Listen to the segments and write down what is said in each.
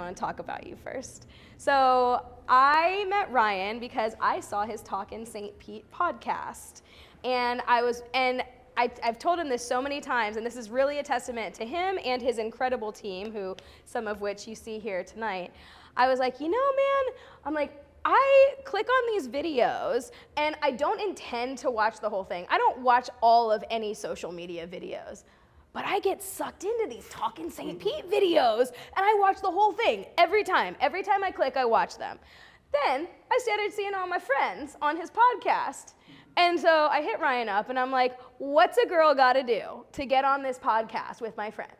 down and talk about you first. So I met Ryan because I saw his Talkin St Pete podcast. And I've told him this so many times, and this is really a testament to him and his incredible team, who some of which you see here tonight. I was like, man, I click on these videos and I don't intend to watch the whole thing. I don't watch all of any social media videos, but I get sucked into these Talkin St Pete videos and I watch the whole thing every time. Every time I click, I watch them. Then I started seeing all my friends on his podcast. And so I hit Ryan up and I'm like, what's a girl gotta do to get on this podcast with my friends?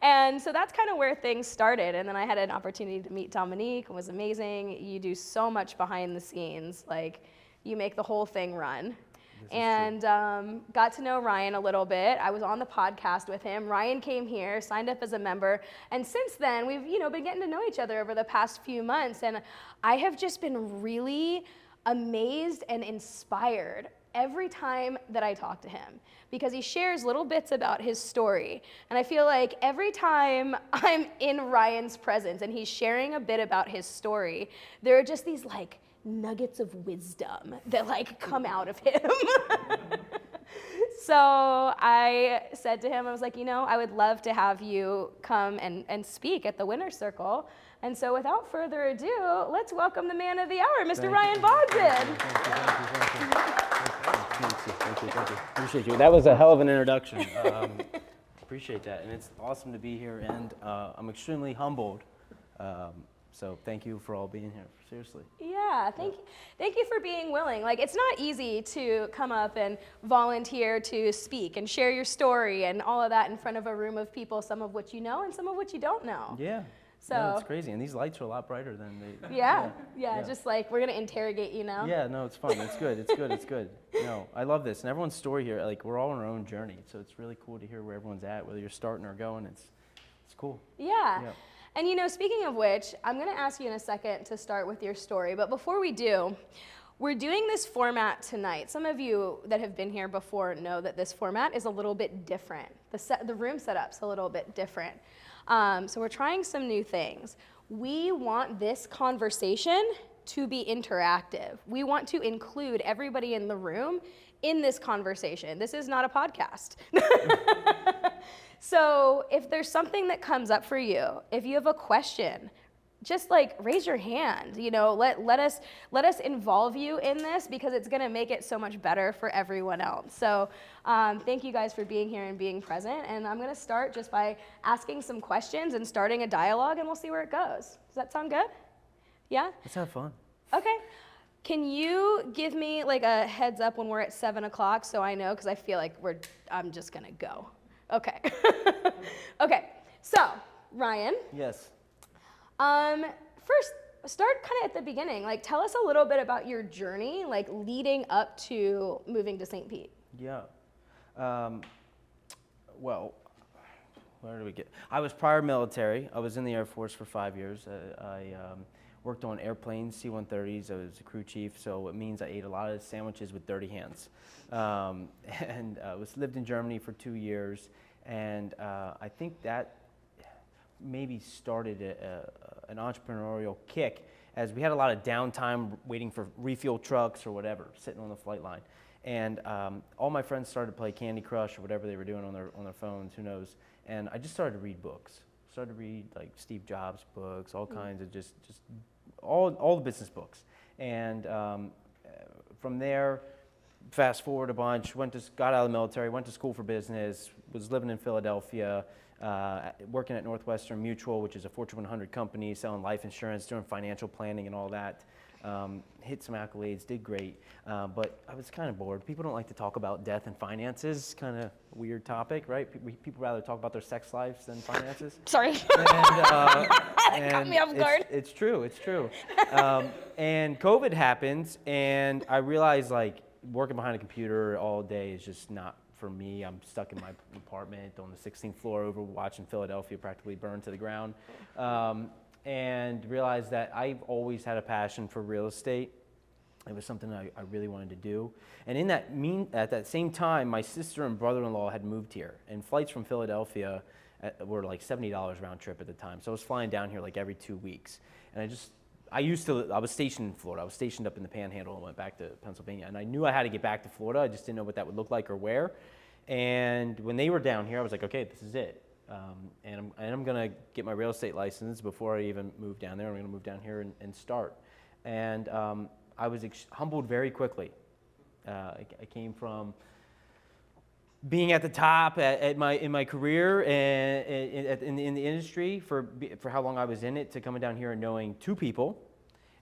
And so that's kind of where things started. And then I had an opportunity to meet Dominique. It was amazing. You do so much behind the scenes. Like, you make the whole thing run. And got to know Ryan a little bit. I was on the podcast with him. Ryan came here, signed up as a member. And since then, we've been getting to know each other over the past few months. And I have just been really amazed and inspired every time that I talk to him, because he shares little bits about his story. And I feel like every time I'm in Ryan's presence and he's sharing a bit about his story, there are just these like nuggets of wisdom that like come out of him. So I said to him, I was like, I would love to have you come and speak at the Winner's Circle. And so without further ado, let's welcome the man of the hour, Mr. Ryan Bogden. Thank you. Appreciate you. That was a hell of an introduction. Appreciate that. And it's awesome to be here, and I'm extremely humbled. So thank you for all being here, seriously. Yeah, thank you for being willing. Like, it's not easy to come up and volunteer to speak and share your story and all of that in front of a room of people, some of which you know and some of which you don't know. Yeah. So no, it's crazy, and these lights are a lot brighter than they. Yeah. Just like we're gonna interrogate you now. Yeah, no, it's fun. It's good. No, I love this, and everyone's story here. Like, we're all on our own journey, so it's really cool to hear where everyone's at, whether you're starting or going. It's cool. Yeah. And speaking of which, I'm gonna ask you in a second to start with your story, but before we do, we're doing this format tonight. Some of you that have been here before know that this format is a little bit different. The room setup's a little bit different. So we're trying some new things. We want this conversation to be interactive. We want to include everybody in the room in this conversation. This is not a podcast. So if there's something that comes up for you, if you have a question, just like raise your hand, let us involve you in this, because it's gonna make it so much better for everyone else. So thank you guys for being here and being present. And I'm gonna start just by asking some questions and starting a dialogue, and we'll see where it goes. Does that sound good? Yeah? Let's have fun. Okay. Can you give me like a heads up when we're at 7 o'clock so I know, because I feel like I'm just gonna go. Okay. Okay, so Ryan. Yes. First, start kind of at the beginning. Like, tell us a little bit about your journey, like leading up to moving to St. Pete. Yeah. Well, where do we get? I was prior military. I was in the Air Force for 5 years. I worked on airplanes, C-130s. I was a crew chief, so it means I ate a lot of sandwiches with dirty hands. And lived in Germany for 2 years, and I think that maybe started an entrepreneurial kick, as we had a lot of downtime waiting for refuel trucks or whatever, sitting on the flight line. And all my friends started to play Candy Crush or whatever they were doing on their phones, who knows. And I just started to read books. Started to read like Steve Jobs books, all kinds of just all the business books. And from there, fast forward a bunch, got out of the military, went to school for business, was living in Philadelphia, working at Northwestern Mutual, which is a Fortune 100 company, selling life insurance, doing financial planning and all that. Hit some accolades, did great, but I was kind of bored. People don't like to talk about death and finances, kind of weird topic, right? People rather talk about their sex lives than finances. Sorry. And caught me off guard. It's true. And COVID happened, and I realized like working behind a computer all day is just not for me. I'm stuck in my apartment on the 16th floor watching Philadelphia practically burn to the ground. And realized that I've always had a passion for real estate. It was something I really wanted to do. And at that same time, my sister and brother-in-law had moved here, and flights from Philadelphia were like $70 round trip at the time. So I was flying down here like every 2 weeks. And I was stationed in Florida. I was stationed up in the Panhandle and went back to Pennsylvania. And I knew I had to get back to Florida. I just didn't know what that would look like or where. And when they were down here, I was like, okay, this is it. And I'm going to get my real estate license before I even move down there. I'm going to move down here and start. And I was humbled very quickly. I came from being at the top in my career and in the industry for how long I was in it, to coming down here and knowing two people,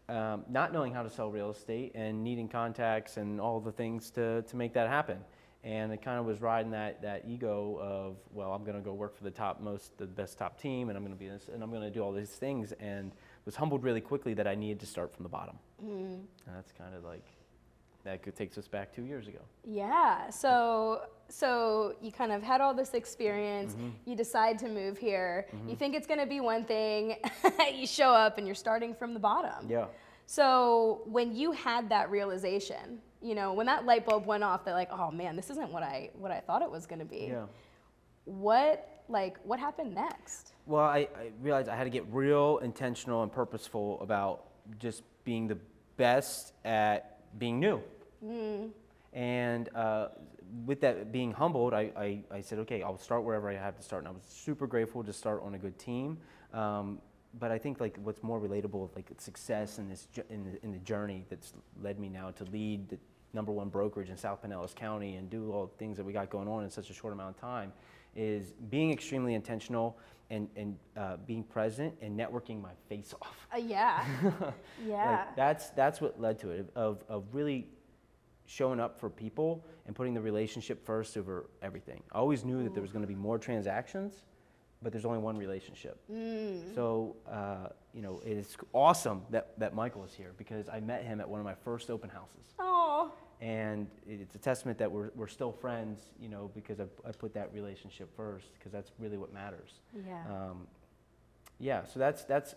not knowing how to sell real estate and needing contacts and all the things to make that happen. And it kind of was riding that ego of, well, I'm going to go work for the best top team, and I'm going to be this, and I'm going to do all these things, and was humbled really quickly that I needed to start from the bottom. And that's kind of like, that takes us back 2 years ago. Yeah, so you kind of had all this experience, you decide to move here, you think it's gonna be one thing, you show up and you're starting from the bottom. Yeah. So when you had that realization, you know, when that light bulb went off, that like, oh man, this isn't what I thought it was gonna be. Yeah. What happened next? Well, I realized I had to get real intentional and purposeful about just being the best at being new. And with that being humbled, I said, okay, I'll start wherever I have to start. And I was super grateful to start on a good team. But I think like what's more relatable, like success in this in the journey that's led me now to lead the #1 brokerage in South Pinellas County and do all the things that we got going on in such a short amount of time, is being extremely intentional and being present and networking my face off. Yeah. Yeah. Like that's what led to it, of really showing up for people and putting the relationship first over everything. I always knew that there was going to be more transactions, but there's only one relationship. So, you know, it is awesome that Michael is here, because I met him at one of my first open houses. Oh. And it's a testament that we're still friends, you know, because I put that relationship first, because that's really what matters. Yeah. Yeah, so that's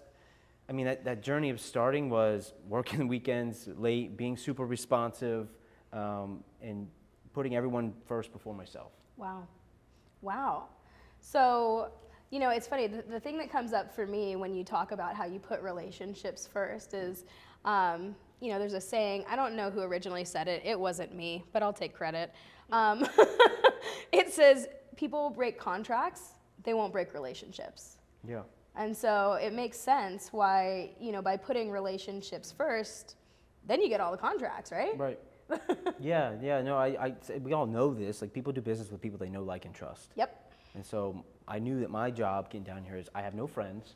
I mean, that journey of starting was working weekends late, being super responsive, and putting everyone first before myself. Wow. Wow. So, you know, it's funny, the thing that comes up for me when you talk about how you put relationships first is, you know, there's a saying, I don't know who originally said it, it wasn't me, but I'll take credit. It says, people will break contracts, they won't break relationships. Yeah. And so it makes sense why, you know, by putting relationships first, then you get all the contracts, right? Right. Yeah, no, we all know this. Like, people do business with people they know, like, and trust. Yep. And so I knew that my job getting down here is I have no friends.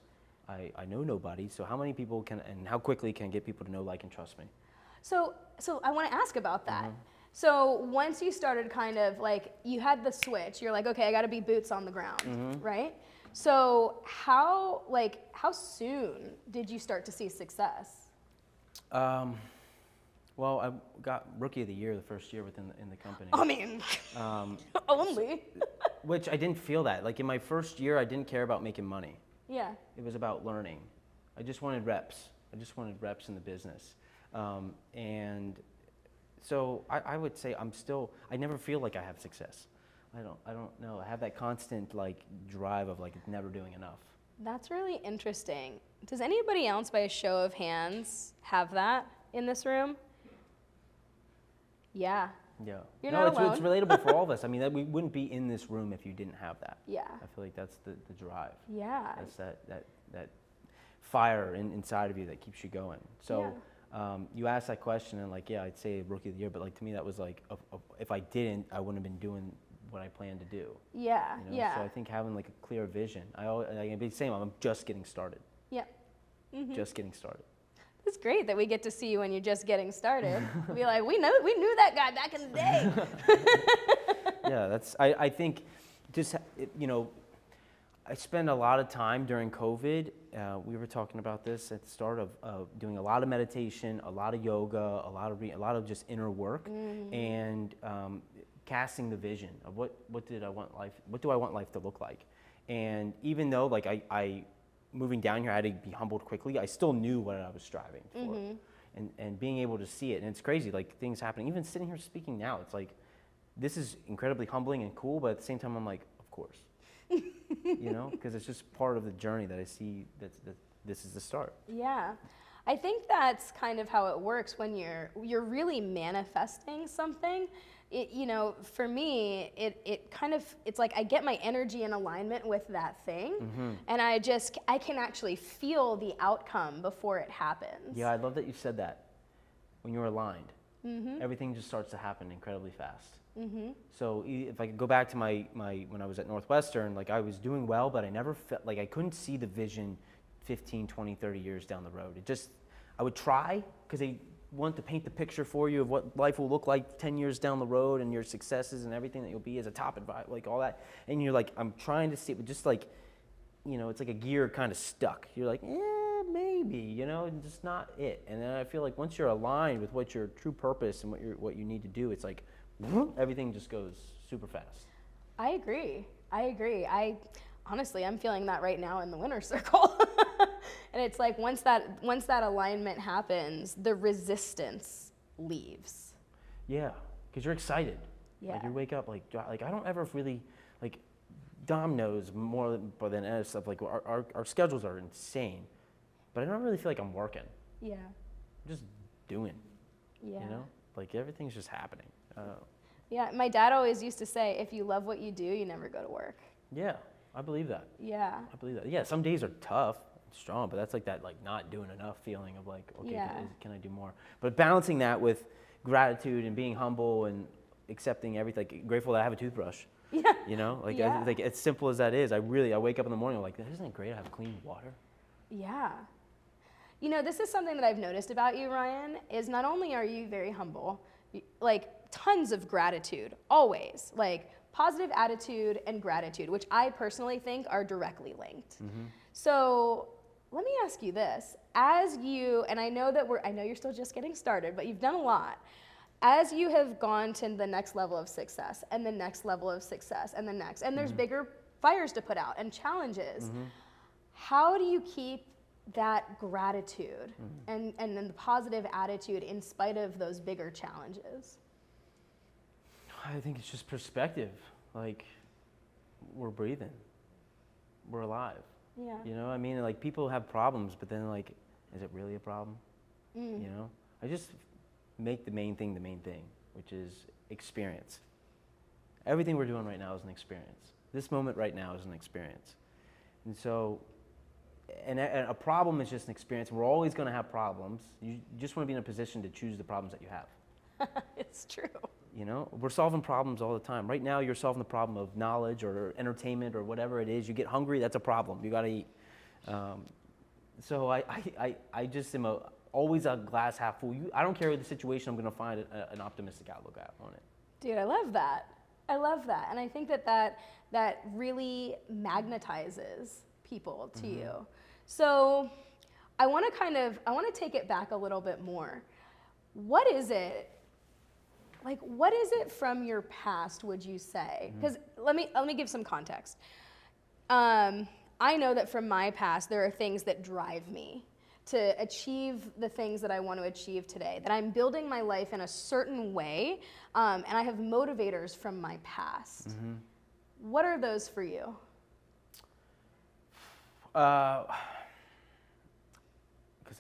I know nobody. So how many people can, and how quickly can I get people to know, like, and trust me? So I want to ask about that. So once you started kind of like, you had the switch, you're like, okay, I got to be boots on the ground, right? So how soon did you start to see success? Well, I got Rookie of the Year the first year in the company. I mean, only. Which I didn't feel that. Like, in my first year, I didn't care about making money. Yeah. It was about learning. I just wanted reps. I just wanted reps in the business. And so I would say I never feel like I have success. I don't know. I have that constant like drive of like never doing enough. That's really interesting. Does anybody else, by a show of hands, have that in this room? Yeah. Yeah. You're not alone. It's relatable for all of us. I mean, we wouldn't be in this room if you didn't have that. Yeah. I feel like that's the drive. Yeah. That's that fire inside of you that keeps you going. So you asked that question, and like, yeah, I'd say Rookie of the Year, but like to me that was like, if I didn't, I wouldn't have been doing what I planned to do. Yeah. You know? Yeah. So I think having like a clear vision. I'd be the same. I'm just getting started. Yeah. Just getting started. It's great that we get to see you when you're just getting started. Be like, we knew that guy back in the day. Yeah, I think just, you know, I spend a lot of time during COVID. We were talking about this at the start of doing a lot of meditation, a lot of yoga, a lot of just inner work, and casting the vision of what do I want life to look like. And even though like I moving down here, I had to be humbled quickly. I still knew what I was striving for, and being able to see it. And it's crazy, like things happening. Even sitting here speaking now, it's like this is incredibly humbling and cool. But at the same time, I'm like, of course. you know, because it's just part of the journey that I see that this is the start. Yeah. I think that's kind of how it works when you're really manifesting something. It, you know, for me, it kind of, it's like I get my energy in alignment with that thing, and I can actually feel the outcome before it happens. Yeah, I love that you said that. When you're aligned, everything just starts to happen incredibly fast. So if I could go back to my when I was at Northwestern, like I was doing well, but I never felt like I couldn't see the vision 15, 20, 30 years down the road. It just, I would try because they want to paint the picture for you of what life will look like 10 years down the road and your successes and everything that you'll be as a top advisor, like all that. And you're like, I'm trying to see it, but just like, you know, it's like a gear kind of stuck. You're like, maybe, you know, and just not it. And then I feel like once you're aligned with what your true purpose and what you need to do, it's like, everything just goes super fast. I agree. Honestly, I'm feeling that right now in the winner's circle. And it's like once that alignment happens, the resistance leaves. Yeah, because you're excited. Yeah. Like you wake up like I don't ever really, like Dom knows more than us stuff. Like our schedules are insane, but I don't really feel like I'm working. Yeah. I'm just doing. Yeah. You know, like everything's just happening. Yeah, my dad always used to say, if you love what you do, you never go to work. Yeah, I believe that. Yeah. I believe that. Yeah, some days are tough, strong, but that's like that like not doing enough feeling of like, okay, Yeah. can I do more? But balancing that with gratitude and being humble and accepting everything, like grateful that I have a toothbrush. Yeah. You know, like Yeah. like as simple as that is, I wake up in the morning, I'm like, isn't it great to have clean water? Yeah. You know, this is something that I've noticed about you, Ryan, is not only are you very humble, like tons of gratitude, always. Like positive attitude and gratitude, which I personally think are directly linked. So let me ask you this. As you, and I know you're still just getting started, but you've done a lot. As you have gone to the next level of success and the next level of success and the next, and there's bigger fires to put out and challenges, how do you keep that gratitude and then the positive attitude in spite of those bigger challenges? I think it's just perspective. Like, we're breathing. We're alive. Yeah. You know, I mean, like people have problems, but then like, is it really a problem? You know, I just make the main thing, which is experience. Everything we're doing right now is an experience. This moment right now is an experience. And so, and a problem is just an experience. We're always going to have problems. You just want to be in a position to choose the problems that you have. It's true. You know, we're solving problems all the time. Right now, you're solving the problem of knowledge or entertainment or whatever it is. You get hungry, that's a problem. You got to eat. So I just am always a glass half full. I don't care what the situation, I'm going to find an optimistic outlook on it. Dude, I love that. And I think that really magnetizes people to you. So I want to take it back a little bit more. What is it from your past, would you say? Because let me give some context. I know that from my past, there are things that drive me to achieve the things that I want to achieve today, that I'm building my life in a certain way, and I have motivators from my past. What are those for you? Because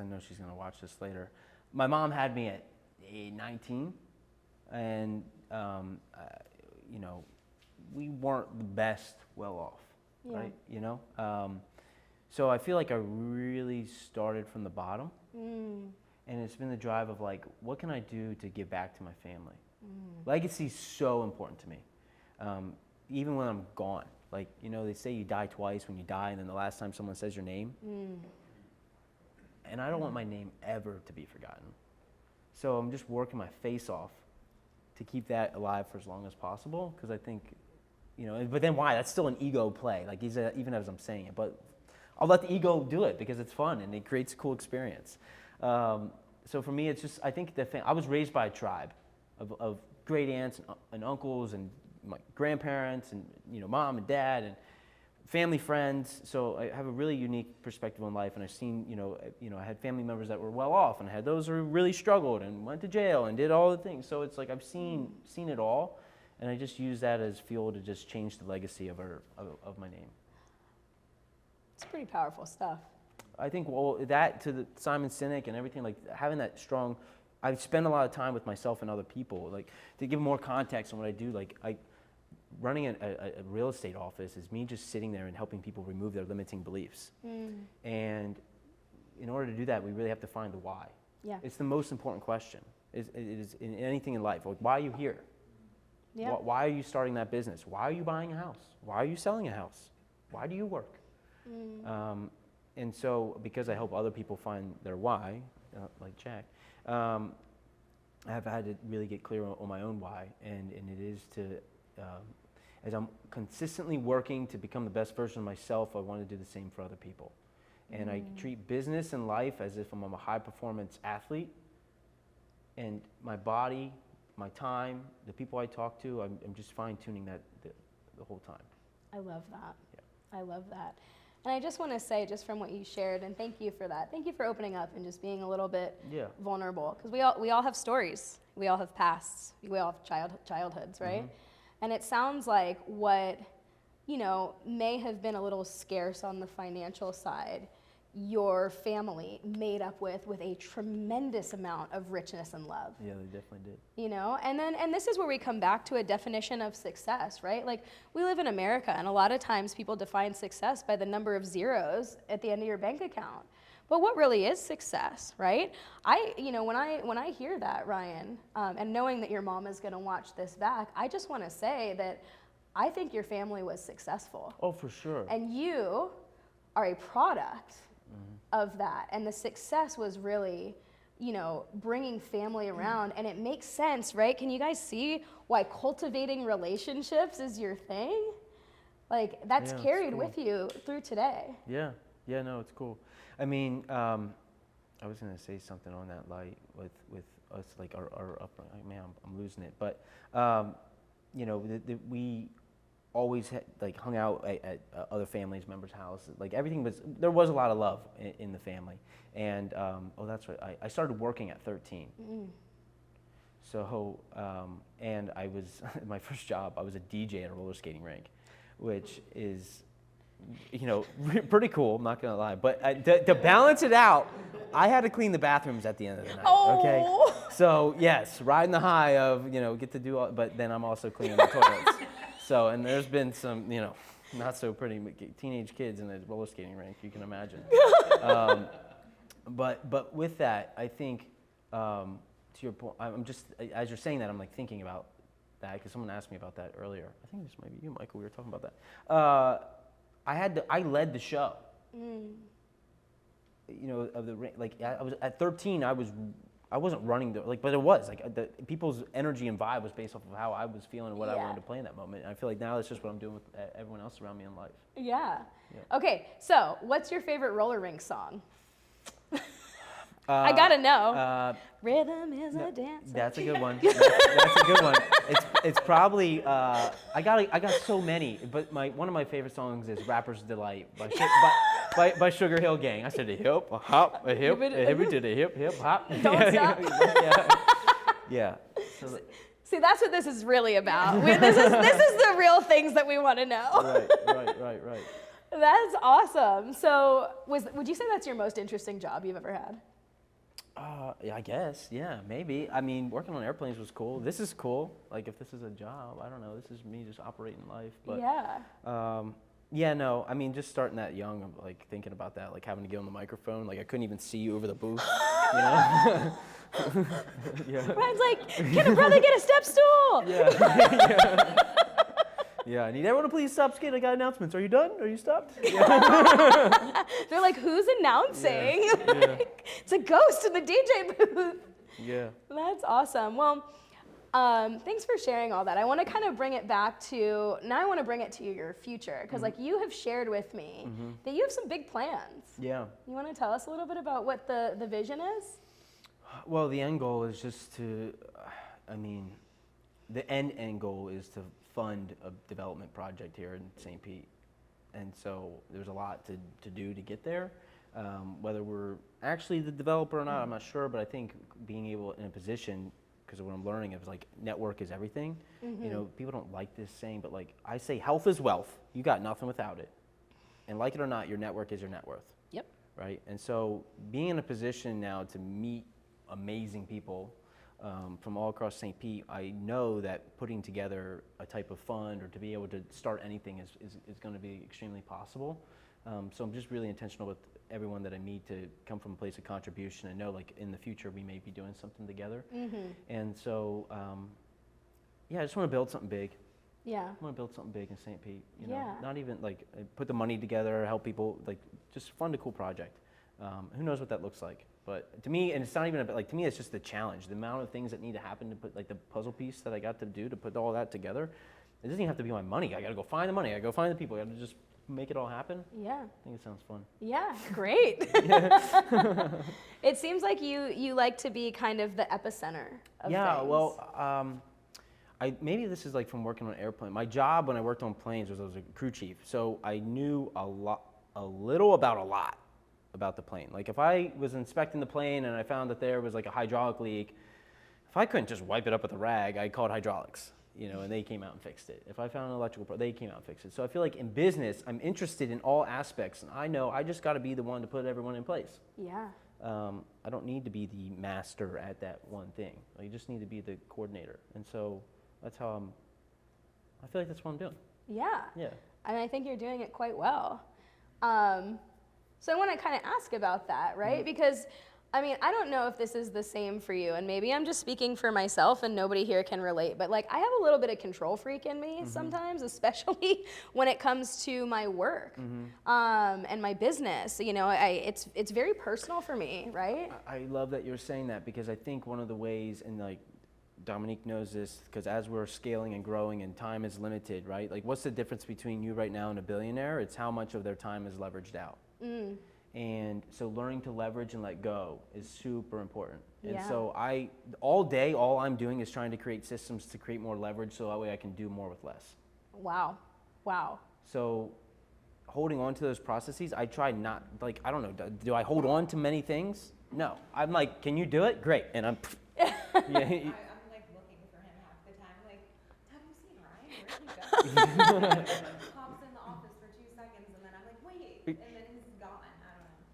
I know she's going to watch this later. My mom had me at 19, and you know, we weren't the best well off, right? You know, so I feel like I really started from the bottom, and it's been the drive of like, what can I do to give back to my family? Legacy is so important to me, even when I'm gone. Like, you know, they say you die twice when you die, and then the last time someone says your name. And I don't want my name ever to be forgotten. So I'm just working my face off to keep that alive for as long as possible, because I think, you know, but then why? That's still an ego play, like even as I'm saying it. But I'll let the ego do it because it's fun and it creates a cool experience. So for me, it's just, I think I was raised by a tribe of great aunts and uncles and my grandparents and, you know, mom and dad and family friends. So I have a really unique perspective on life, and I've seen, you know, I had family members that were well off, and I had those who really struggled and went to jail and did all the things. So it's like I've seen it all, and I just use that as fuel to just change the legacy of my name. It's pretty powerful stuff. I think, well, that to the Simon Sinek and everything, like having that strong, I spend a lot of time with myself and other people. Like, to give more context on what I do, like running a real estate office is me just sitting there and helping people remove their limiting beliefs. And in order to do that, we really have to find the why. Yeah. It's the most important question. It is in anything in life. Like, why are you here? Yeah. Why are you starting that business? Why are you buying a house? Why are you selling a house? Why do you work? And so, because I help other people find their why, like Jack, I've had to really get clear on my own why, and it is to, as I'm consistently working to become the best version of myself, I want to do the same for other people. And I treat business and life as if I'm a high-performance athlete, and my body, my time, the people I talk to, I'm just fine-tuning that the whole time. I love that. Yeah. I love that. And I just want to say, just from what you shared, and thank you for that. Thank you for opening up and just being a little bit vulnerable, because we all have stories. We all have pasts. We all have childhoods, right? And it sounds like what, may have been a little scarce on the financial side, your family made up with a tremendous amount of richness and love. Yeah, they definitely did. And this is where we come back to a definition of success, right? Like, we live in America, and a lot of times people define success by the number of zeros at the end of your bank account. But what really is success, right? When I hear that, Ryan, and knowing that your mom is going to watch this back, I just want to say that I think your family was successful. Oh, for sure. And you are a product of that. And the success was really, bringing family around. And it makes sense, right? Can you guys see why cultivating relationships is your thing? Like, that's carried with you through today. Yeah. Yeah, no, it's cool. I mean, I was going to say something on that light with us, like our upbringing. Man, I'm losing it. But, we always hung out at other families, members' houses. Like, there was a lot of love in the family. And, that's right, I started working at 13. So, and I was, my first job, I was a DJ at a roller skating rink, which is, pretty cool, I'm not gonna lie. But to balance it out, I had to clean the bathrooms at the end of the night, okay? So, yes, riding the high of, get to do all, but then I'm also cleaning the toilets. So, and there's been some, not so pretty teenage kids in the roller skating rink, you can imagine. But with that, I think, to your point, I'm just, as you're saying that, I'm like thinking about that, because someone asked me about that earlier. I think this might be you, Michael, we were talking about that. I led the show. Of the, like, I was at 13, I wasn't running but it was like the people's energy and vibe was based off of how I was feeling and what I wanted to play in that moment. And I feel like now that's just what I'm doing with everyone else around me in life. Yeah. Okay, so what's your favorite roller rink song? I gotta know. Rhythm is a dancer. That's a good one. That's a good one. It's probably I got so many, but one of my favorite songs is "Rapper's Delight" by Sugar Hill Gang. I said a hip, a hop, a hip, a hip to the hip hop. Don't stop. Yeah. So, see, that's what this is really about. This is the real things that we want to know. Right. That's awesome. So, would you say that's your most interesting job you've ever had? Yeah, I guess. Yeah, maybe. I mean, working on airplanes was cool. This is cool. Like, if this is a job, I don't know. This is me just operating life. But, yeah, no. I mean, just starting that young, I'm like thinking about that, like having to get on the microphone. Like, I couldn't even see you over the booth. Yeah. Ryan's like, can a brother get a step stool? Yeah. Yeah, I need everyone to please stop skating. I got announcements. Are you done? Are you stopped? Yeah. They're like, who's announcing? Yeah. It's a ghost in the DJ booth. Yeah. That's awesome. Well, thanks for sharing all that. I want to kind of bring it back to, now I want to bring it to your future, because like you have shared with me that you have some big plans. Yeah. You want to tell us a little bit about what the vision is? Well, the end goal is just to, the end goal is to fund a development project here in St. Pete. And so there's a lot to do to get there. Whether we're actually the developer or not, I'm not sure, but I think being able in a position, because of what I'm learning is like network is everything. People don't like this saying, but like I say health is wealth. You got nothing without it. and like it or not, your network is your net worth. Yep. Right? And so being in a position now to meet amazing people from all across St. Pete, I know that putting together a type of fund or to be able to start anything is going to be extremely possible. So I'm just really intentional with everyone that I meet to come from a place of contribution and know like in the future we may be doing something together. And so, yeah, I just want to build something big. Yeah. I want to build something big in St. Pete. You know, Yeah. not even like put the money together, help people, like just fund a cool project. Who knows what that looks like? But to me, and it's not even about, like, to me, it's just the challenge, the amount of things that need to happen to put like the puzzle piece that I got to do to put all that together. It doesn't even have to be my money. I got to go find the money. I got to go find the people. I got to just make it all happen. Yeah. I think it sounds fun. Yeah, great. It seems like you like to be kind of the epicenter of Yeah, things. well, maybe this is like from working on an airplane. My job when I worked on planes was I was a crew chief, so I knew a little about the plane. Like if I was inspecting the plane and I found that there was like a hydraulic leak, if I couldn't just wipe it up with a rag, I called hydraulics, you know, and they came out and fixed it. If I found an electrical problem, they came out and fixed it. So I feel like in business, I'm interested in all aspects, and I know I just got to be the one to put everyone in place. Yeah. I don't need to be the master at that one thing. You just need to be the coordinator. And so that's how I feel like that's what I'm doing. Yeah. Yeah. And I think you're doing it quite well. So I want to kind of ask about that, right? Because, I mean, I don't know if this is the same for you, and maybe I'm just speaking for myself and nobody here can relate, but like I have a little bit of control freak in me sometimes, especially when it comes to my work and my business. You know, it's very personal for me, right? I love that you're saying that, because I think one of the ways, and like Dominique knows this, because as we're scaling and growing and time is limited, right? Like what's the difference between you right now and a billionaire? It's how much of their time is leveraged out. And so learning to leverage and let go is super important. And so all day, all I'm doing is trying to create systems to create more leverage so that way I can do more with less. Wow. So holding on to those processes, I try not, like, I don't know, do I hold on to many things? No. I'm like, can you do it? Great. And I'm, I'm like looking for him half the time, like, have you seen Ryan? Where did he go? Pops in the office for 2 seconds, and then I'm like, wait, and then he's gone.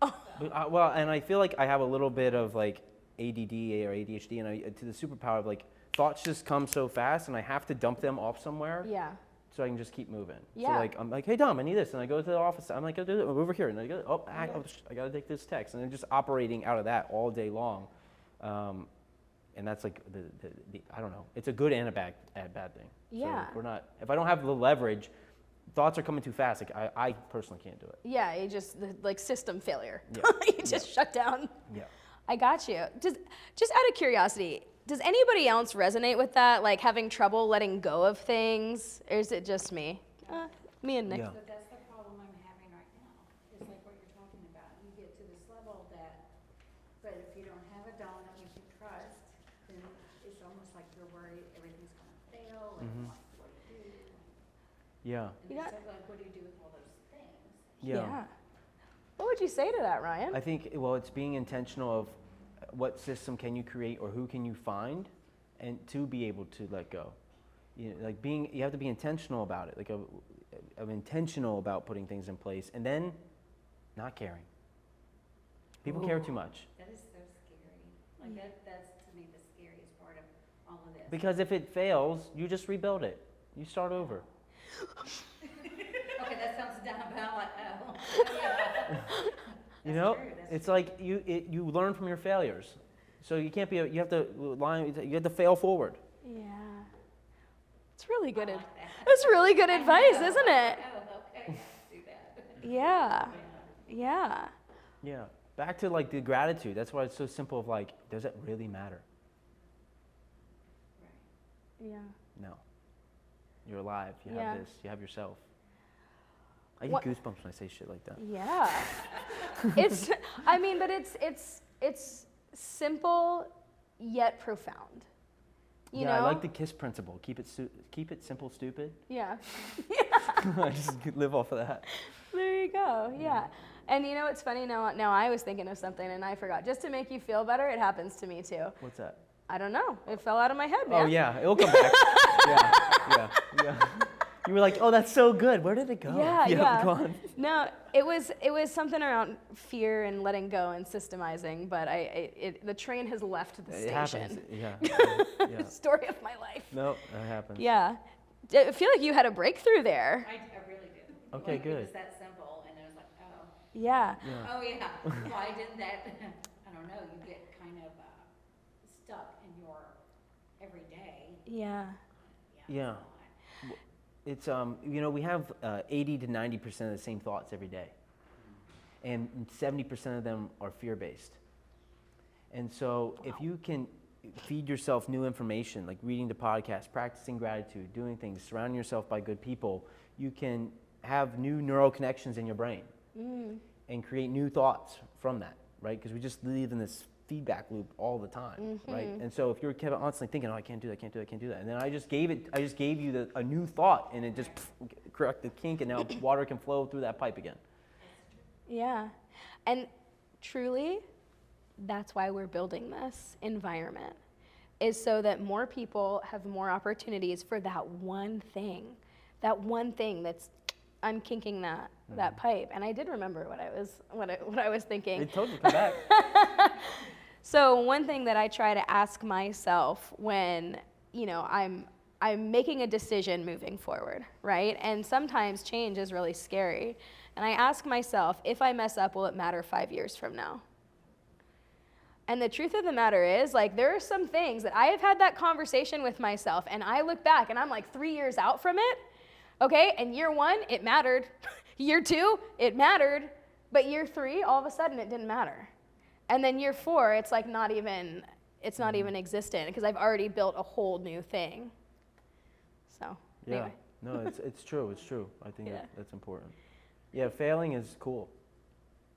I don't know. So. well, and I feel like I have a little bit of like ADD or ADHD, and to the superpower of like thoughts just come so fast, and I have to dump them off somewhere. Yeah. So I can just keep moving. Yeah. So like I'm like, hey Dom, I need this, and I go to the office. I'm like, go do it over here, and I go, I got to take this text, and I'm just operating out of that all day long. And that's like the I don't know. It's a good and a bad thing. Yeah. So if I don't have the leverage, thoughts are coming too fast. Like I personally can't do it. Yeah, you just like system failure. Yeah. You just shut down. Yeah. I got you. Just out of curiosity, does anybody else resonate with that? Like having trouble letting go of things, or is it just me? Me and Nick. Yeah. But that's the problem I'm having right now, is like what you're talking about. You get to this level but if you don't have a Dom that you can trust, then it's almost like you're worried everything's gonna fail, and what do you do? Yeah. And it's like, what do you do with all those things? Yeah. What would you say to that, Ryan? I think, well, it's being intentional of what system can you create or who can you find, and to be able to let go. You know, like you have to be intentional about it. Like I'm intentional about putting things in place, and then not caring. People care too much. That is so scary. Like that's to me the scariest part of all of this. Because if it fails, you just rebuild it. You start over. Okay, that sounds down about like, oh, yeah. You know, true, that's it's like you learn from your failures. So you can't be. You have to fail forward. Yeah. It's really good. I like that. It's really good advice, isn't it? Oh, okay, do that. Yeah. Yeah. Yeah. Back to like the gratitude. That's why it's so simple. Of like, does it really matter? Right. Yeah. No. You're alive. You Yeah. have this. You have yourself. I get What- goosebumps when I say shit like that. Yeah. It's. I mean, but it's simple yet profound. You know. I like the KISS principle. Keep it simple, stupid. Yeah. I just live off of that. There you go. Yeah. And you know what's funny? Now I was thinking of something and I forgot. Just to make you feel better, it happens to me too. What's that? I don't know. It fell out of my head, man. Oh yeah, it'll come back. yeah. You were like, oh, that's so good. Where did it go? Yeah. Go on. No, it was something around fear and letting go and systemizing, but the train has left the It station. happens. Yeah. Story of my life. No, that happens. Yeah. I feel like you had a breakthrough there. I really did. Okay, Like, good. It was that simple, and I was like, oh. Yeah. Oh, yeah. Why didn't that, I don't know, you get kind of stuck in your everyday. Yeah. Yeah. It's, we have 80 to 90% of the same thoughts every day. And 70% of them are fear-based. And so if you can feed yourself new information, like reading the podcast, practicing gratitude, doing things, surrounding yourself by good people, you can have new neural connections in your brain and create new thoughts from that, right? Because we just live in this feedback loop all the time, right? And so if you're constantly thinking, oh, I can't do that, can't do that, can't do that, and then I just gave you a new thought, and it just correct the kink, and now water can flow through that pipe again. Yeah. And truly, that's why we're building this environment, is so that more people have more opportunities for that one thing that's unkinking that pipe. And I did remember what I was thinking. They told you to come back. So one thing that I try to ask myself when, I'm making a decision moving forward, right? And sometimes change is really scary. And I ask myself, if I mess up, will it matter 5 years from now? And the truth of the matter is, like, there are some things that I have had that conversation with myself, and I look back and I'm like 3 years out from it, okay? And year 1, it mattered. Year 2, it mattered. But year 3, all of a sudden, it didn't matter. And then year 4, it's like not even existent, because I've already built a whole new thing. So, anyway. No, it's true. I think that's important. Yeah, failing is cool.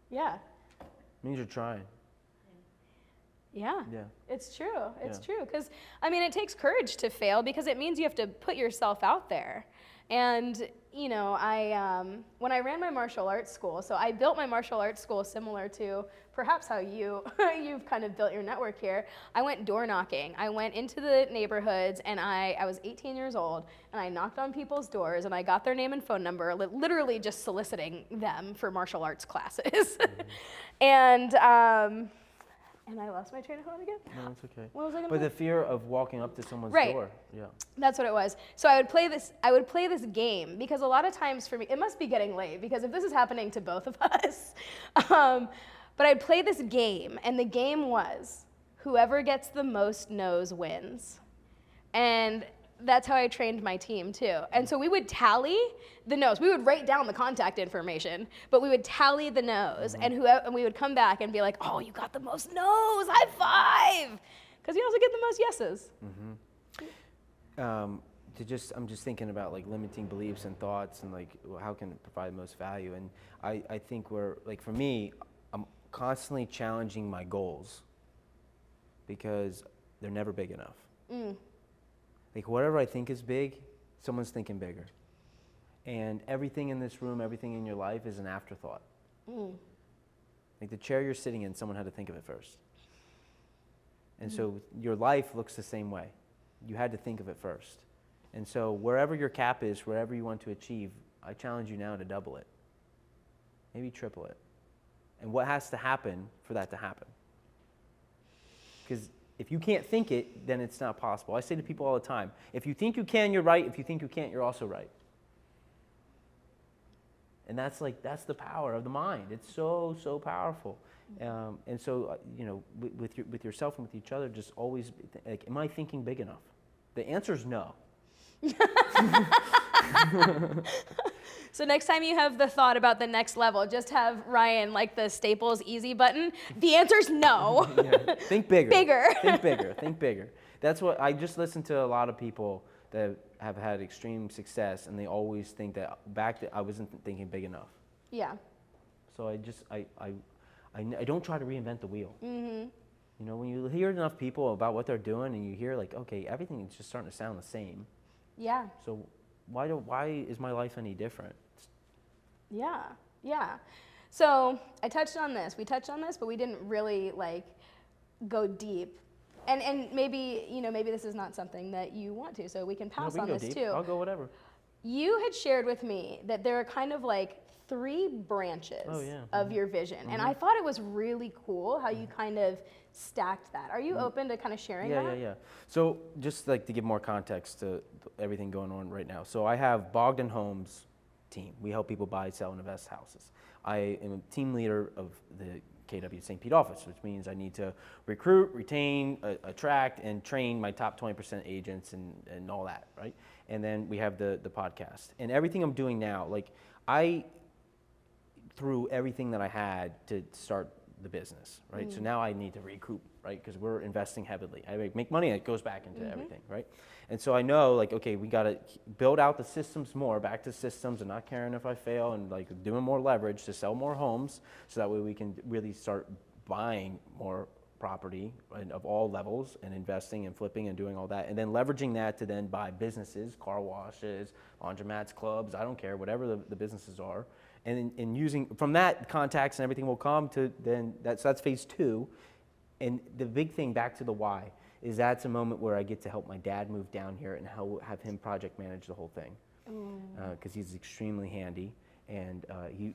Yeah. It means you're trying. Yeah. Yeah. It's true. It's true. Because, it takes courage to fail, because it means you have to put yourself out there. And, when I ran my martial arts school, so I built my martial arts school similar to perhaps how you've kind of built your network here. I went door knocking. I went into the neighborhoods, and I was 18 years old, and I knocked on people's doors, and I got their name and phone number, literally just soliciting them for martial arts classes. And I lost my train of thought again. No, it's okay. What was I gonna But say? the fear of walking up to someone's Right. door. Yeah. That's what it was. So I would play this game, because a lot of times for me, it must be getting late, because if this is happening to both of us, but I'd play this game, and the game was whoever gets the most no's wins. And that's how I trained my team too. And so we would tally the no's. We would write down the contact information, but we would tally the no's, and we would come back and be like, oh, you got the most no's, high five! Because you also get the most yeses. I'm just thinking about like limiting beliefs and thoughts, and like how can it provide the most value. And I think for me, I'm constantly challenging my goals, because they're never big enough. Like whatever I think is big, someone's thinking bigger. And everything in this room, everything in your life is an afterthought. Like the chair you're sitting in, someone had to think of it first. And so your life looks the same way. You had to think of it first. And so wherever your cap is, wherever you want to achieve, I challenge you now to double it. Maybe triple it. And what has to happen for that to happen? Because if you can't think it, then it's not possible. I say to people all the time, if you think you can, you're right. If you think you can't, you're also right. And that's the power of the mind. It's so, so powerful. And so, with yourself and with each other, just always, like, am I thinking big enough? The answer is no. So next time you have the thought about the next level, just have Ryan like the Staples easy button. The answer's no. Yeah. Think bigger. Bigger. Think bigger. Think bigger. That's what I just listen to a lot of people that have had extreme success, and they always think that I wasn't thinking big enough. Yeah. So I don't try to reinvent the wheel. When you hear enough people about what they're doing, and you hear like, okay, everything is just starting to sound the same. Yeah. So why is my life any different? Yeah. So we touched on this, but we didn't really like go deep. And maybe this is not something that you want to, so we can pass on this deep. too. I'll go whatever. you had shared with me that there are kind of like 3 branches of your vision. And I thought it was really cool how you kind of stacked that. Are you open to kind of sharing that? Yeah. So just like to give more context to everything going on right now. So I have Bogden Homes team. We help people buy, sell, and invest houses. I am a team leader of the KW St. Pete office, which means I need to recruit, retain, attract, and train my top 20% agents and all that, right? And then we have the podcast. And everything I'm doing now, like I threw everything that I had to start the business, right? So now I need to recoup, right? Because we're investing heavily. I make money and it goes back into everything, right? And so I know, like, okay, we got to build out the systems more, back to systems and not caring if I fail, and like doing more leverage to sell more homes, so that way we can really start buying more property and of all levels and investing and flipping and doing all that, and then leveraging that to then buy businesses, car washes, laundromats, clubs, I don't care, whatever the businesses are. And using, from that, contacts and everything will come to then, that's phase 2. And the big thing, back to the why, is that's a moment where I get to help my dad move down here and have him project manage the whole thing. Because he's extremely handy, and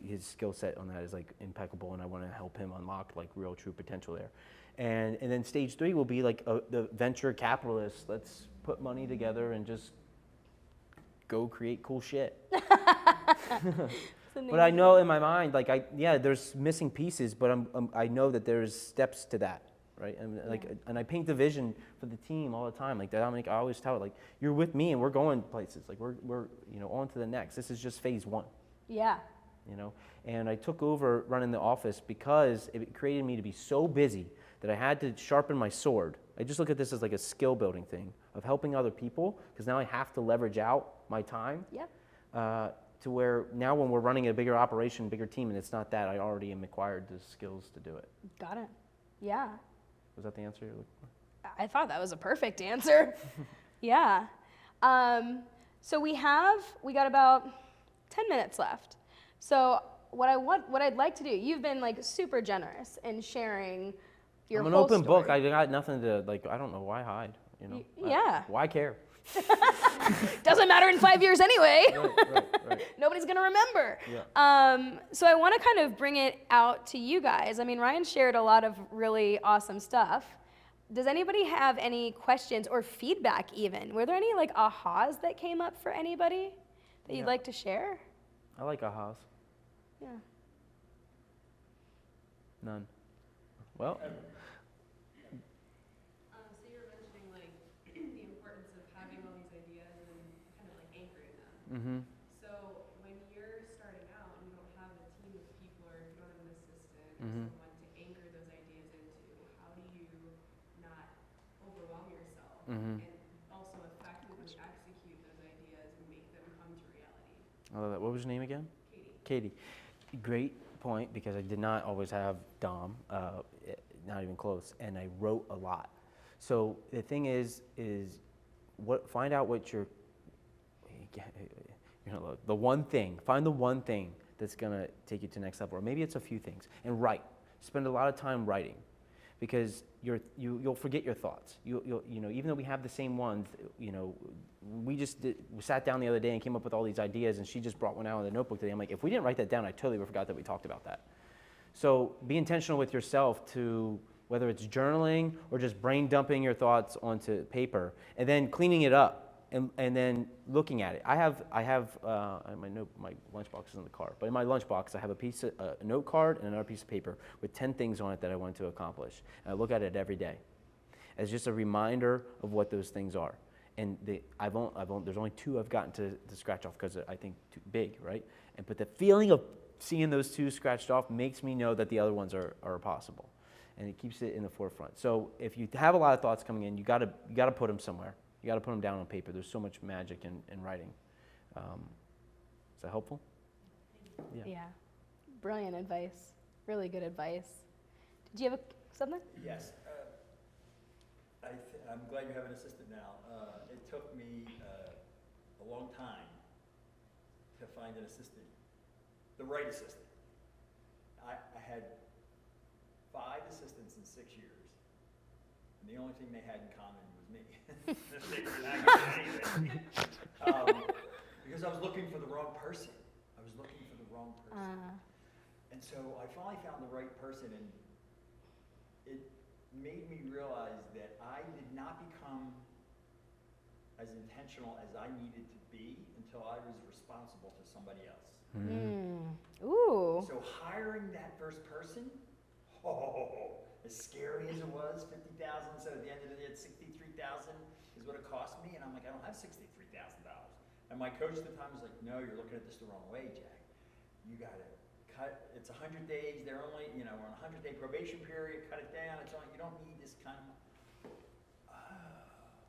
his skill set on that is like impeccable, and I want to help him unlock like real true potential there. And then stage 3 will be like the venture capitalist. Let's put money together and just go create cool shit. But I know in my mind, like there's missing pieces, but I know that there's steps to that, right? And and I paint the vision for the team all the time. Like Dominic, I always tell it, like, you're with me and we're going places. Like we're on to the next. This is just phase 1. Yeah. And I took over running the office because it created me to be so busy that I had to sharpen my sword. I just look at this as like a skill building thing of helping other people, because now I have to leverage out my time. Yeah. To where now when we're running a bigger operation, bigger team, and it's not that, I already am acquired the skills to do it. Got it. Yeah. Was that the answer you're looking for? I thought that was a perfect answer. Yeah. So we got about 10 minutes left. So what I'd like to do, you've been like super generous in sharing your I'm whole an open story. book. I got nothing to, like, I don't know why hide, Yeah. Why care? Doesn't matter in 5 years anyway. Right. Nobody's gonna remember. Yeah. So I want to kind of bring it out to you guys. I mean, Ryan shared a lot of really awesome stuff. Does anybody have any questions or feedback even? Were there any like ahas that came up for anybody that you'd like to share? I like ahas. Yeah. None. Well. So you were mentioning like the importance of having all these ideas and kind of like anchoring them. Mm-hmm. So when you're starting out and you don't have a team of people, or if you don't have an assistant or someone to anchor those ideas into, how do you not overwhelm yourself and also effectively execute those ideas and make them come to reality? I love that. What was your name again? Katie. Great point, because I did not always have Dom, not even close, and I wrote a lot. So the thing is find out what you're gonna love. The one thing, find the one thing that's gonna take you to the next level, or maybe it's a few things, and write. Spend a lot of time writing, because you'll forget your thoughts. You'll even though we have the same ones, we sat down the other day and came up with all these ideas, and she just brought one out of the notebook today. I'm like, if we didn't write that down, I totally forgot that we talked about that. So be intentional with yourself, to whether it's journaling or just brain dumping your thoughts onto paper and then cleaning it up and then looking at it. I have my lunchbox is in the car, but in my lunchbox I have a note card and another piece of paper with 10 things on it that I want to accomplish. And I look at it every day as just a reminder of what those things are. And there's only 2 I've gotten to scratch off because I think too big, right? But the feeling of seeing those 2 scratched off makes me know that the other ones are possible, and it keeps it in the forefront. So if you have a lot of thoughts coming in, you gotta put them somewhere. You gotta put them down on paper. There's so much magic in writing. Is that helpful? Yeah. Brilliant advice. Really good advice. Did you have something? Yes. I'm glad you have an assistant now. It took me a long time to find an assistant, the right assistant. I had 5 assistants in 6 years, and the only thing they had in common was me. They were not good at anything. because I was looking for the wrong person. And so I finally found the right person, and it made me realize that I did not become as intentional as I needed to be until I was responsible to somebody else. Ooh. So hiring that first person, as scary as it was, 50,000, so at the end of the day, it's 63,000 is what it cost me, and I'm like, I don't have $63,000. And my coach at the time was like, no, you're looking at this the wrong way, Jack. You gotta cut, it's 100 days, they're only, we're on a 100-day probation period, cut it down, it's only, you don't need this kind of,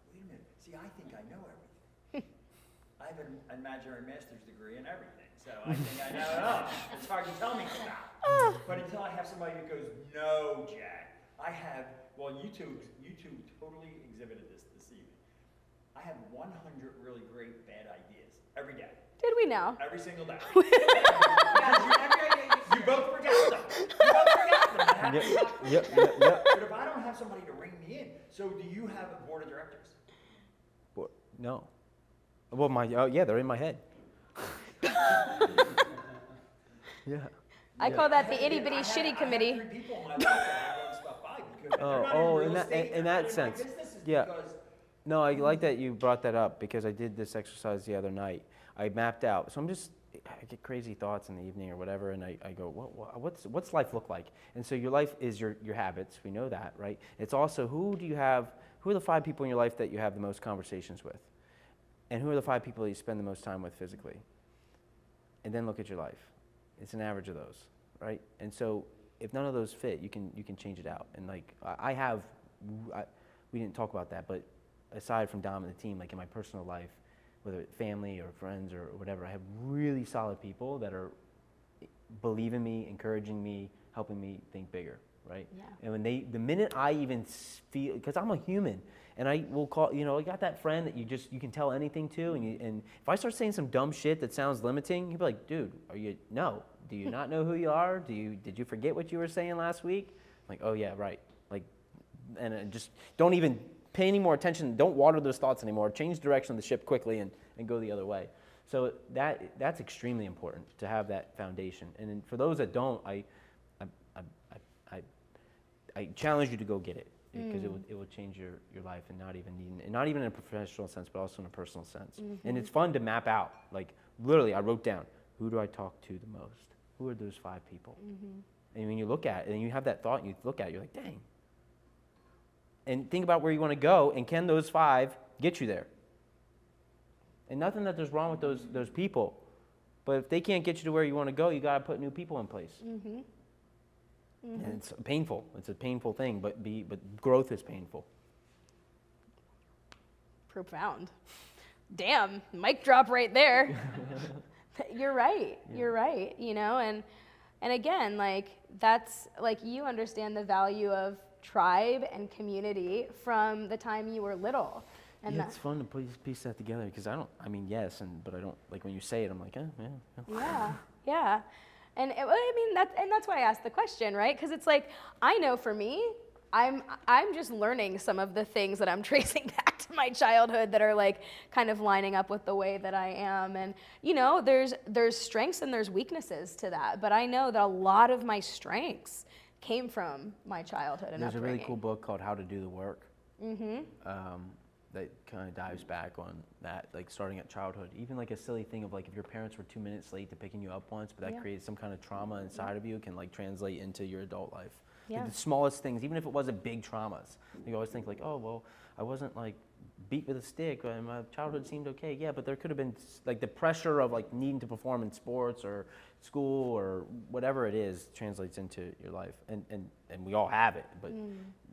wait a minute, see, I think I know everything. I have an imaginary master's degree in everything, so I think I know it all. It's hard to tell me stuff. But until I have somebody that goes, no, Jack, I have, well, YouTube totally exhibited this evening. I have 100 really great bad ideas every day. Did we know? Every single day. You both forgot them. Yep. But if I don't have somebody to ring me in, so do you have a board of directors? No. Well, they're in my head. Yeah. I call that the itty bitty shitty committee. I have 3 people in my life that I run stuff by because they're not in real estate, in they're that not sense. in my businesses Yeah. because No, I like that you brought that up because I did this exercise the other night. I mapped out. So I get crazy thoughts in the evening or whatever, and I go, what's life look like? And so your life is your habits. We know that, right? It's also who are the 5 people in your life that you have the most conversations with? And who are the 5 people that you spend the most time with physically? And then look at your life. It's an average of those, right? And so if none of those fit, you can change it out. And like we didn't talk about that, but aside from Dom and the team, like in my personal life, whether it's family or friends or whatever, I have really solid people that are believe in me, encouraging me, helping me think bigger, right? Yeah. And when the minute I even feel, because I'm a human, and I will call, I got that friend that you can tell anything to, and if I start saying some dumb shit that sounds limiting, you'll be like, dude, do you not know who you are? Did you forget what you were saying last week? I'm like, oh yeah, right. Like, and just don't even pay any more attention. Don't water those thoughts anymore. Change direction of the ship quickly and go the other way. So that's extremely important to have that foundation. And then for those that don't, I challenge you to go get it because it will change your life and not even in a professional sense, but also in a personal sense. Mm-hmm. And it's fun to map out. Like literally, I wrote down, who do I talk to the most? Who are those 5 people? Mm-hmm. And when you look at it and you have that thought and you look at it, you're like, dang. And think about where you want to go, and can those 5 get you there? And nothing that there's wrong with those people, but if they can't get you to where you want to go, you got to put new people in place. Mm-hmm. Mm-hmm. And it's painful. It's a painful thing, but growth is painful. Profound. Damn, mic drop right there. You're right. Yeah. You're right. And again, like that's like you understand the value of tribe and community from the time you were little. And it's fun to piece that together because but I don't, like when you say it, I'm like, Yeah. And that's why I asked the question, right? Because it's like, I know for me, I'm just learning some of the things that I'm tracing back to my childhood that are like kind of lining up with the way that I am. And there's strengths and there's weaknesses to that. But I know that a lot of my strengths came from my childhood and There's upbringing. a really cool book called How to Do the Work. Mm-hmm. That kind of dives back on that, like starting at childhood. Even like a silly thing of like if your parents were 2 minutes late to picking you up once, but that created some kind of trauma inside of you, can like translate into your adult life. Yeah. Like the smallest things, even if it wasn't big traumas. You always think like, oh, well, I wasn't like beat with a stick and my childhood seemed okay. Yeah, but there could have been like the pressure of like needing to perform in sports or school or whatever it is translates into your life. And we all have it, but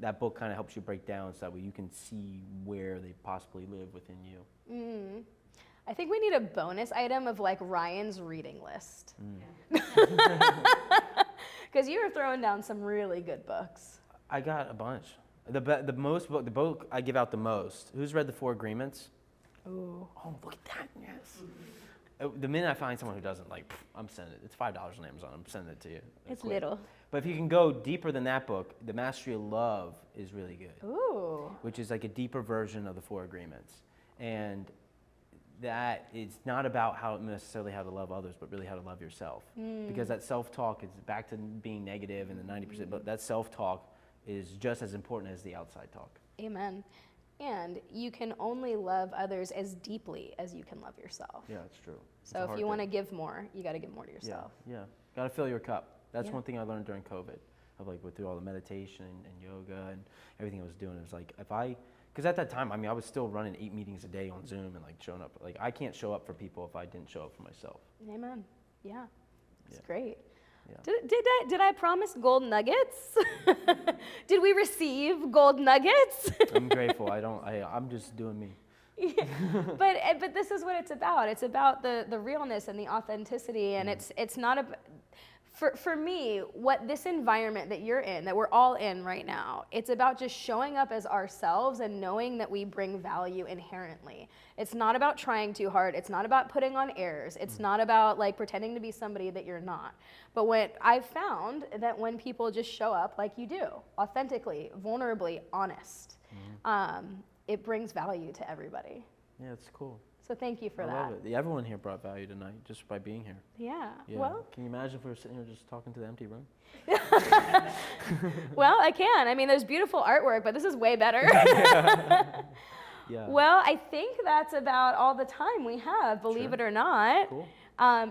that book kind of helps you break down so that way you can see where they possibly live within you. I think we need a bonus item of like Ryan's reading list. Because you were throwing down some really good books. I got a bunch. The book I give out the most. Who's read the 4 Agreements? Ooh. Oh, look at that! Yes. The minute I find someone who doesn't, like, I'm sending it. It's $5 on Amazon. I'm sending it to you. It's little. But if you can go deeper than that book, The Mastery of Love is really good. Ooh. Which is like a deeper version of the 4 Agreements. And that it's not about how necessarily how to love others, but really how to love yourself. Because that self-talk is back to being negative and the 90%, but that self-talk is just as important as the outside talk. Amen. And you can only love others as deeply as you can love yourself. Yeah, that's true. It's So a if hard you want to thing. give more, you got to give more to Yeah, yourself. yeah. Got to fill your cup. That's Yeah. one thing I learned during COVID. Of like through all the meditation and yoga and everything I was doing. It was like because at that time, I mean, I was still running 8 meetings a day on Zoom and like showing up. Like I can't show up for people if I didn't show up for myself. Amen. Yeah. It's Yeah. great. Yeah. Did I promise gold nuggets? Did we receive gold nuggets? I'm grateful. I'm just doing me. Yeah. But this is what it's about. It's about the realness and the authenticity, and it's not for me, what this environment that you're in, that we're all in right now, it's about just showing up as ourselves and knowing that we bring value inherently. It's not about trying too hard. It's not about putting on airs. It's not about like pretending to be somebody that you're not. But what I've found that when people just show up like you do, authentically, vulnerably, honest, it brings value to everybody. Yeah, it's cool. So thank you for I that. love it. Everyone here brought value tonight just by being here. Yeah. Yeah. Well, Can you imagine if we were sitting here just talking to the empty room? well, I can. I mean, there's beautiful artwork, but this is way better. Yeah. Well, I think that's about all the time we have, believe Sure. it or not. Cool.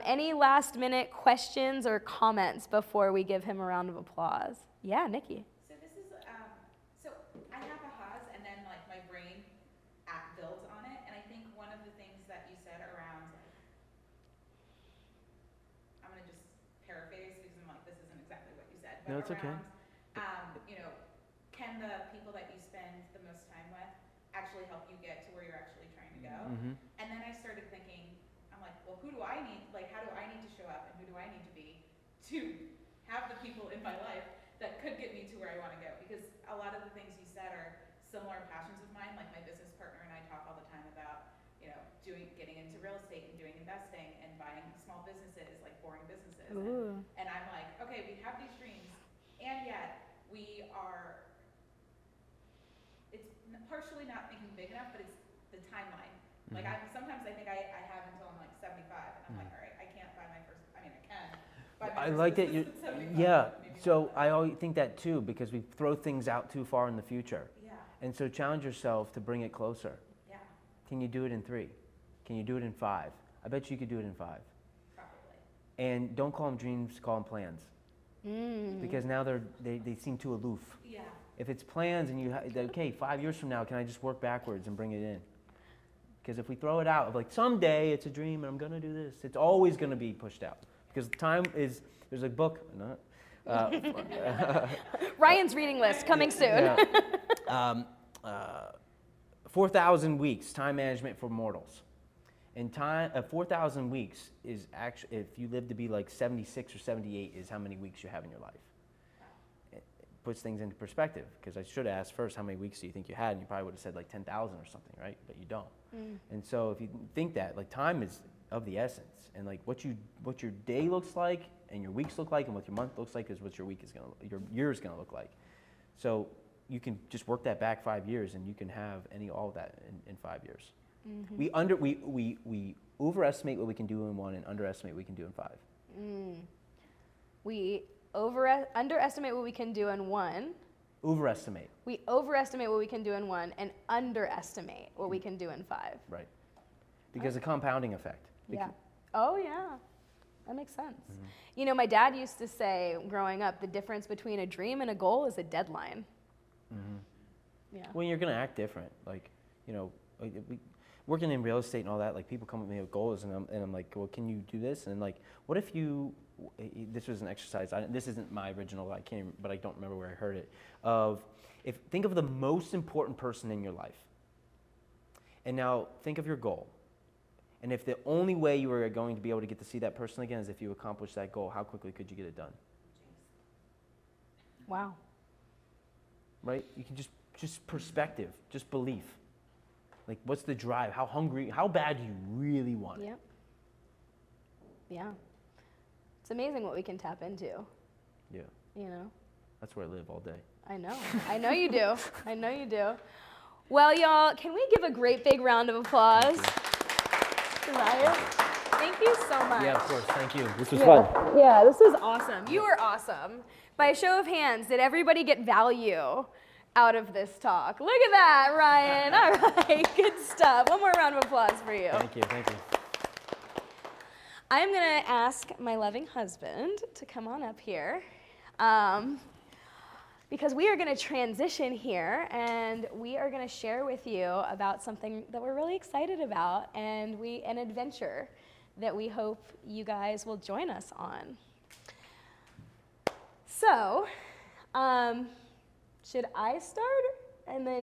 Any last minute questions or comments before we give him a round of applause? Yeah, Nikki. So this is, so I have a Haas and then like my brain builds on it. And I think one of the things that you said around, like, I'm going to just paraphrase because I'm like, this isn't exactly what you said. But No, it's okay. around, you know, can the people that you spend the most time with actually help you get to where you're actually trying to go? Mm-hmm. And then I started thinking, I'm like, well, who do I need, like, how do I need to show up and who do I need to be to have the people in my life that could get me to where I want to go? Because a lot of the things you said are similar passions of mine. Like my business partner and I talk all the time about, you know, getting into real estate and doing investing and buying small businesses, like boring businesses. Ooh. And I'm like, okay, we have these dreams and yet we are, it's partially not thinking big enough, but it's the timeline. Like sometimes I think I have until I'm like 75 and I'm like, all right, I can't buy my first, I mean I can buy my I first like that business you, at 75, yeah. but maybe So not. I always think that too because we throw things out too far in the future. Yeah, And so challenge yourself to bring it closer. yeah, Can you do it in 3? Can you do it in 5? I bet you could do it in 5. probably. And don't call them dreams, call them plans. Because now they seem too aloof. Yeah, If it's plans and okay, 5 years from now, can I just work backwards and bring it in? Because if we throw it out of like someday it's a dream and I'm gonna do this, it's always gonna be pushed out. Because time is, there's a book, Ryan's reading list coming soon. 4,000 weeks, time management for mortals. And 4,000 weeks is actually, if you live to be like 76 or 78 is how many weeks you have in your life. It puts things into perspective, because I should have asked first how many weeks do you think you had, and you probably would have said like 10,000 or something, right? But you don't. And so if you think that, like time is of the essence, and like what your day looks like, and your weeks look like, and what your month looks like is what your your year is gonna look like. So you can just work that back 5 years, and you can have all of that in 5 years. We overestimate what we can do in 1 and underestimate what we can do in 5. We underestimate what we can do in 1. Overestimate, We overestimate what we can do in 1 and underestimate what we can do in 5. right? Because the compounding effect. Yeah. Oh, yeah. That makes sense. You know, my dad used to say growing up, the difference between a dream and a goal is a deadline. Yeah. Well, you're gonna act different. Like, you know, working in real estate and all that, like people come with me with goals, and I'm like, well, can you do this? And like, what if you? This was an exercise. This isn't my original. I can't, but I don't remember where I heard it. Think of the most important person in your life, and now think of your goal. And if the only way you were going to be able to get to see that person again is if you accomplish that goal, how quickly could you get it done? Wow. Right? You can just perspective, just belief. Like, what's the drive? How hungry, how bad do you really want it? Yep. Yeah. It's amazing what we can tap into, Yeah, you know? that's where I live all day. I know. I know you do. I know you do. Well, y'all, can we give a great big round of applause? Ryan, thank you so much. Yeah, of course. Thank you. This was Yeah. fun. Yeah, this was awesome. You were awesome. By a show of hands, did everybody get value out of this talk? Look at that, Ryan. All right, good stuff. One more round of applause for you. Thank you. Thank you. I'm going to ask my loving husband to come on up here because we are going to transition here and we are going to share with you about something that we're really excited about and an adventure that we hope you guys will join us on. So, should I start and then